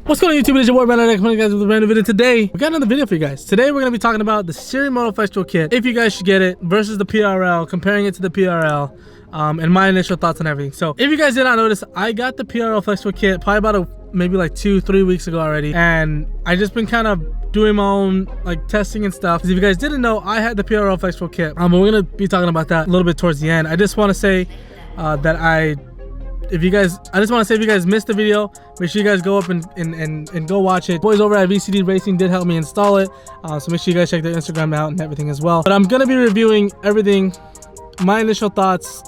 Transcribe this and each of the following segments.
What's going on YouTube? It's your boy Brandon. Coming guys with a brand new video. Today we got another video for you guys. Today we're gonna be talking about the Sirimoto Festival kit, if you guys should get it versus the PRL, comparing it to the PRL, and my initial thoughts on everything. So if you guys did not notice, I got the PRL Festival kit probably about maybe like 2-3 weeks ago already, and I just been kind of doing my own like testing and stuff. Because if you guys didn't know, I had the PRL Festival kit, but we're gonna be talking about that a little bit towards the end. I just want to say that I just want to say if you guys missed the video, make sure you guys go up and go watch it. Boys over at VCD Racing did help me install it, so make sure you guys check their Instagram out and everything as well. But I'm gonna be reviewing everything, my initial thoughts,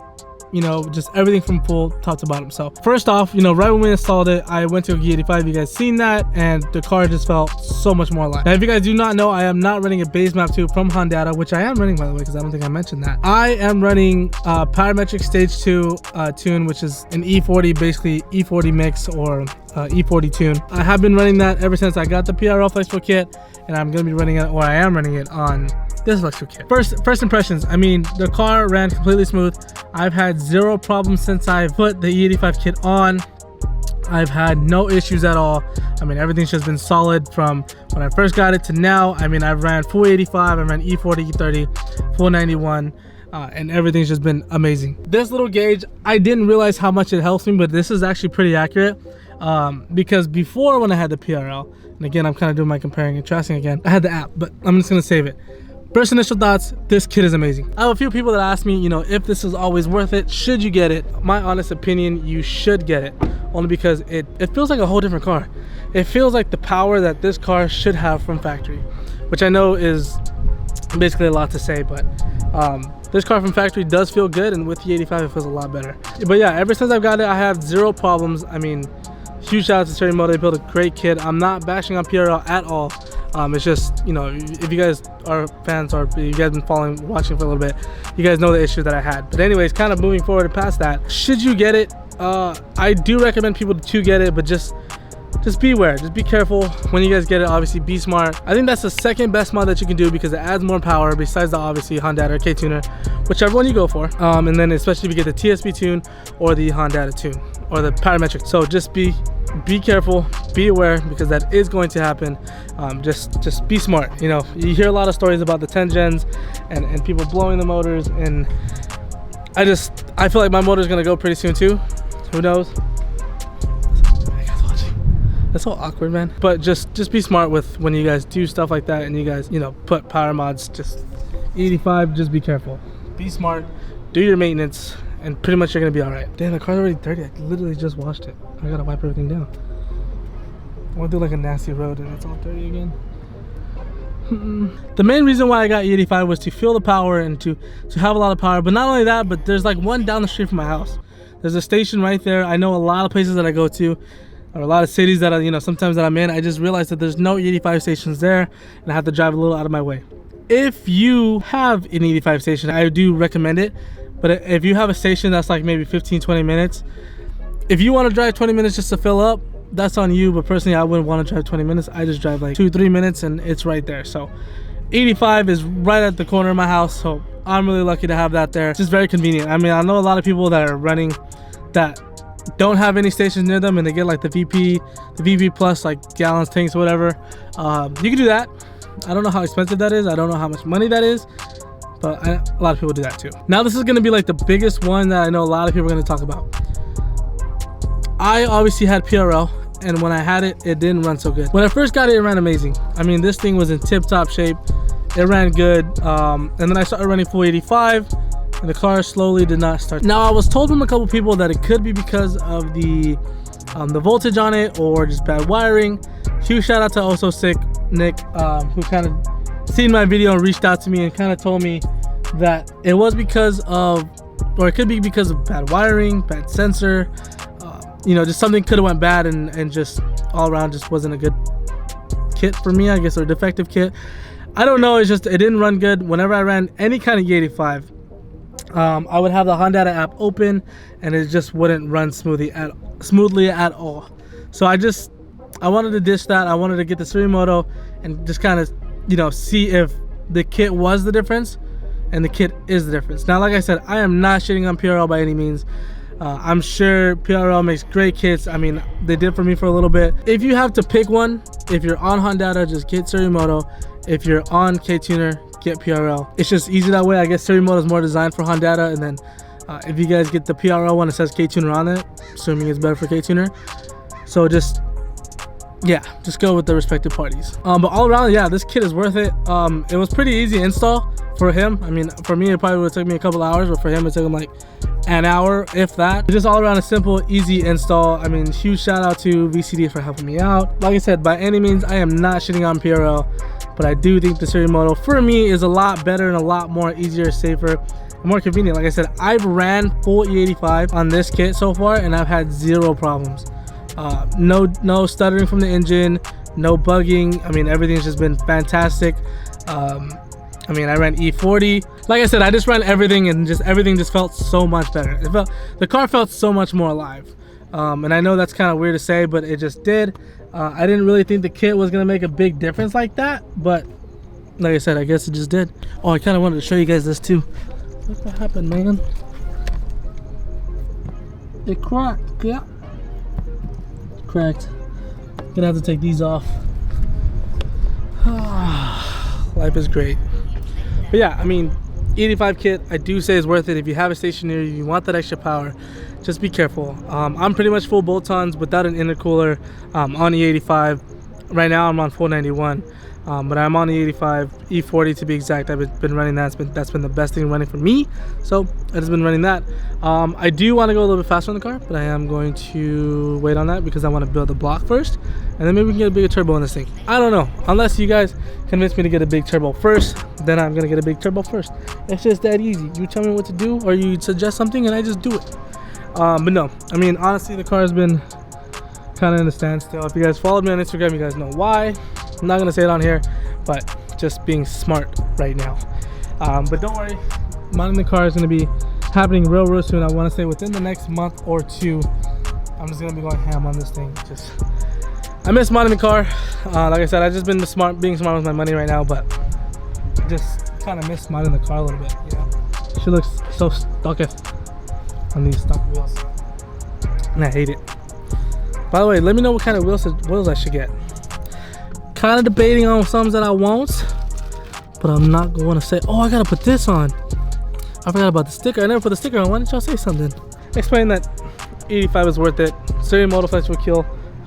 you know, just everything from full top to bottom. So first off, you know, right when we installed it, I went to a E85. You guys seen that, and the car just felt so much more alive. Now if you guys do not know, I am not running a base map 2 from Honda, which I am running, by the way, because I don't think I mentioned that. I am running parametric stage 2 tune, which is an E40, basically E40 mix or E40 tune. I have been running that ever since I got the PRL Flexible kit, and I'm gonna be running it, or I am running it on this electric kit. First impressions, I mean, the car ran completely smooth. I've had zero problems since I put the E85 kit on. I've had no issues at all. I mean, everything's just been solid from when I first got it to now. I mean, I've ran full 85, I ran E40, E30, full 91, and everything's just been amazing. This little gauge, I didn't realize how much it helps me, but this is actually pretty accurate, because before, when I had the PRL, and again, I'm kind of doing my comparing and contrasting again, I had the app, but I'm just gonna save it. First initial thoughts, this kit is amazing. I have a few people that ask me, you know, if this is always worth it, should you get it? My honest opinion, you should get it, only because it feels like a whole different car. It feels like the power that this car should have from factory, which I know is basically a lot to say, but this car from factory does feel good, and with the 85 it feels a lot better. But yeah, ever since I've got it, I have zero problems. I mean, huge shout out to Sony. They built a great kit. I'm not bashing on PRL at all. It's just, you know, if you guys are fans, or if you guys been watching for a little bit, you guys know the issue that I had. But anyways, kind of moving forward past that, should you get it? I do recommend people to get it, but just beware, just be careful when you guys get it. Obviously be smart. I think that's the second best mod that you can do, because it adds more power besides the obviously Honda or K tuner, whichever one you go for, and then especially if you get the TSP tune or the Honda tune or the parametric. So just be careful, be aware, because that is going to happen. Just be smart. You know, you hear a lot of stories about the 10 gens and people blowing the motors, and I feel like my motor is gonna go pretty soon too. Who knows? That's so awkward, man. But just be smart with when you guys do stuff like that, and you guys, you know, put power mods. Just 85, just be careful, be smart, do your maintenance, and pretty much you're gonna be all right. Damn, the car's already dirty. I literally just washed it. I gotta wipe everything down. I went through like a nasty road and it's all dirty again. The main reason why I got E85 was to feel the power and to have a lot of power. But not only that, but there's like one down the street from my house. There's a station right there. I know a lot of places that I go to, or a lot of cities that you know, sometimes that I'm in, I just realized that there's no E85 stations there, and I have to drive a little out of my way. If you have an E85 station, I do recommend it. But if you have a station that's like maybe 15-20 minutes, if you want to drive 20 minutes just to fill up, that's on you. But personally, I wouldn't want to drive 20 minutes. I just drive like 2-3 minutes and it's right there. So 85 is right at the corner of my house, so I'm really lucky to have that there. It's just very convenient. I mean, I know a lot of people that are running that don't have any stations near them, and they get like the VP plus, like gallons, tanks, whatever. You can do that. I don't know how expensive that is. I don't know how much money that is, but a lot of people do that too. Now this is going to be like the biggest one that I know a lot of people are going to talk about. I obviously had PRL, and when I had it, it didn't run so good. When I first got it, it ran amazing. I mean, this thing was in tip-top shape. It ran good, and then I started running full 85, and the car slowly did not start. Now I was told from a couple people that it could be because of the voltage on it, or just bad wiring. Huge shout out to Also Sick Nick, who kind of seen my video and reached out to me and kind of told me that it was because of, or it could be because of bad wiring, bad sensor, you know, just something could have went bad, and just all around just wasn't a good kit for me, I guess, or defective kit. I don't know, it's just, it didn't run good. Whenever I ran any kind of E85, I would have the Honda app open, and it just wouldn't run smoothly at all. So I wanted to ditch that. I wanted to get the Sirimoto and just kind of, you know, see if the kit was the difference, and the kit is the difference. Now, like I said, I am not shitting on PRL by any means. I'm sure PRL makes great kits. I mean, they did for me for a little bit. If you have to pick one, if you're on Honda, just get Sirimoto. If you're on K-Tuner, get PRL. It's just easy that way. I guess Sirimoto is more designed for Honda, and then if you guys get the PRL one, it says K-Tuner on it, assuming it's better for K-Tuner. So just go with the respective parties. But all around, yeah, this kit is worth it. It was pretty easy install for him. I mean, for me, it probably would have took me a couple hours, but for him, it took him like an hour, if that. Just all around a simple, easy install. I mean, huge shout out to VCD for helping me out. Like I said, by any means, I am not shitting on PRL, but I do think the Sirimoto, for me, is a lot better and a lot more easier, safer, and more convenient. Like I said, I've ran full E85 on this kit so far, and I've had zero problems. No stuttering from the engine, no bugging. I mean, everything's just been fantastic. I mean, I ran E40. Like I said, I just ran everything, and everything just felt so much better. The car felt so much more alive. And I know that's kind of weird to say, but it just did. I didn't really think the kit was gonna make a big difference like that, but like I said, I guess it just did. Oh, I kind of wanted to show you guys this too. What the happened, man? It cracked. Yeah. Cracked. Gonna have to take these off. Life is great. But yeah, I mean, 85 kit, I do say is worth it. If you have a station near you, you want that extra power, just be careful. I'm pretty much full bolt-ons without an intercooler on the 85. Right now I'm on 491, but I'm on the 85 E40 to be exact. I've been running that. That's been the best thing running for me, so I've just been running that. I do want to go a little bit faster on the car, but I am going to wait on that because I want to build the block first, and then maybe we can get a bigger turbo on this thing. I don't know, unless you guys convince me to get a big turbo first, then I'm gonna get a big turbo first. It's just that easy. You tell me what to do, or you suggest something and I just do it. But no, I mean, honestly, the car has been kind of in a standstill. If you guys followed me on Instagram, you guys know why. I'm not gonna say it on here, but just being smart right now. But don't worry, modding the car is gonna be happening real soon. I want to say within the next month or two. I'm just gonna be going ham on this thing. I miss modding the car. Like I said, I've just been being smart with my money right now, but just kind of miss modding the car a little bit. You know, she looks so stuck on these stock wheels, and I hate it. By the way, let me know what kind of wheels I should get. Kind of debating on some that I won't, but I'm not going to say, oh, I gotta put this on. I forgot about the sticker. I never put the sticker on. Why didn't y'all say something? Explain that 85 is worth it. Sirimoto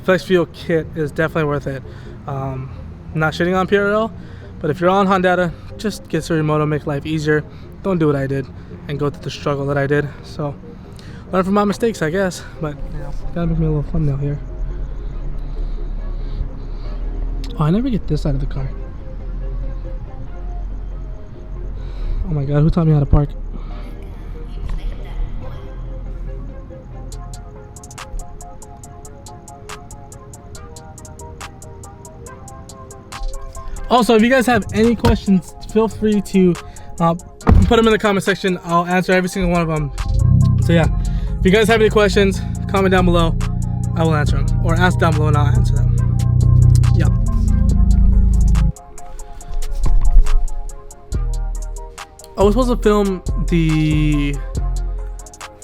Flex Fuel kit is definitely worth it. Not shitting on PRL, but if you're on Honda, just get Sirimoto, make life easier. Don't do what I did and go through the struggle that I did. So learn from my mistakes, I guess. But yeah, gotta make me a little thumbnail here. Oh, I never get this side of the car. Oh my god, who taught me how to park? Also, if you guys have any questions, feel free to put them in the comment section. I'll answer every single one of them. So yeah, if you guys have any questions, comment down below. I will answer them, or ask down below and I'll answer them. Yep. I was supposed to film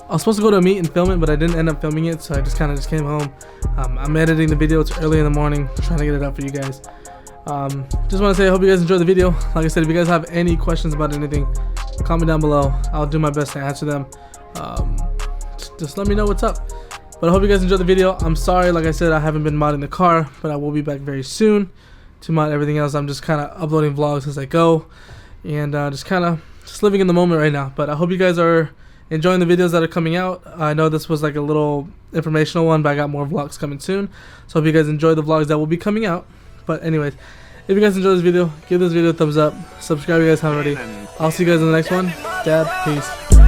I was supposed to go to a meet and film it, but I didn't end up filming it, so I just came home. I'm editing the video. It's early in the morning, trying to get it up for you guys. Just want to say I hope you guys enjoyed the video. Like I said, if you guys have any questions about anything, comment down below. I'll do my best to answer them. Just let me know what's up. But I hope you guys enjoyed the video. I'm sorry, like I said, I haven't been modding the car, but I will be back very soon to mod everything else. I'm just kind of uploading vlogs as I go, and just living in the moment right now. But I hope you guys are enjoying the videos that are coming out. I know this was like a little informational one, but I got more vlogs coming soon, so hope you guys enjoy the vlogs that will be coming out. But anyways, if you guys enjoyed this video, give this video a thumbs up, subscribe if you guys haven't already. I'll see you guys in the next one. Dad, peace.